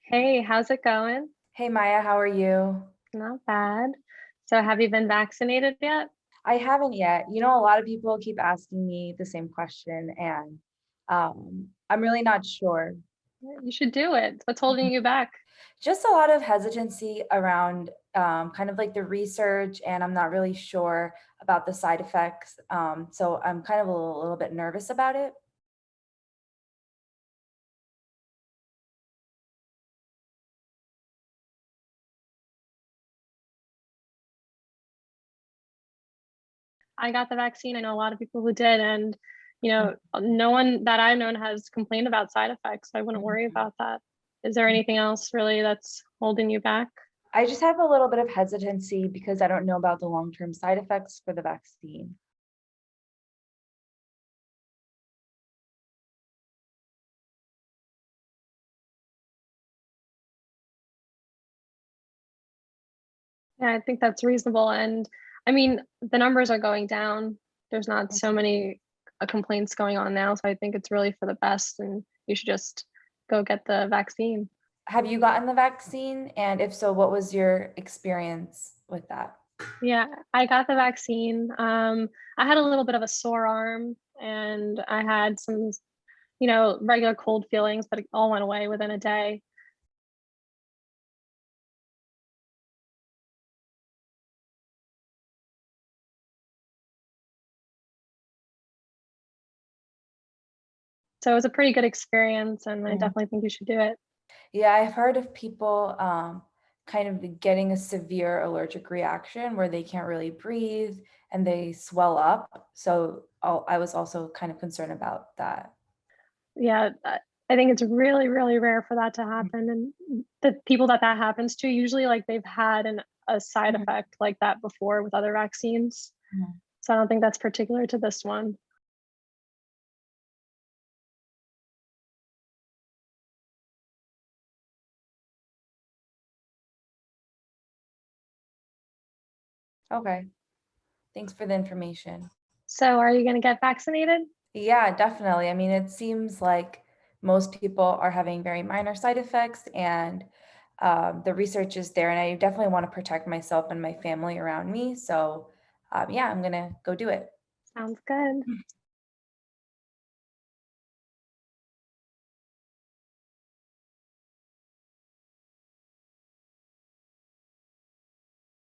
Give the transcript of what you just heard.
Hey, how's it going? Hey Maya, how are you? Not bad. So have you been vaccinated yet? I haven't yet. A lot of people keep asking me the same question, and I'm really not sure. You should do it. What's Mhm. holding you back? Just a lot of hesitancy around kind of like the research, and I'm not really sure about the side effects. So I'm kind of a little bit nervous about it. I got the vaccine. I know a lot of people who did, and Mhm. no one that I've known has complained about side effects. So I wouldn't worry Mhm. about that. Is there anything else really that's holding you back? I just have a little bit of hesitancy because I don't know about the long-term side effects for the vaccine. Yeah, I think that's reasonable. And I mean, the numbers are going down. There's not so many complaints going on now. So I think it's really for the best, and you should just go get the vaccine. Have you gotten the vaccine? And if so, what was your experience with that? Yeah, I got the vaccine. I had a little bit of a sore arm and I had some, regular cold feelings, but it all went away within a day. So it was a pretty good experience, and I Mhm. definitely think you should do it. Yeah, I've heard of people kind of getting a severe allergic reaction where they can't really breathe and they swell up. So I was also kind of concerned about that. Yeah, I think it's really, really rare for that to Mhm. happen. And the people that happens to usually like they've had a side Mhm. effect like that before with other vaccines. Mhm. So I don't think that's particular to this one. Okay, thanks for the information. So are you going to get vaccinated? Yeah, definitely. I mean, it seems like most people are having very minor side effects, and the research is there, and I definitely want to protect myself and my family around me. So, yeah, I'm gonna go do it. Sounds good.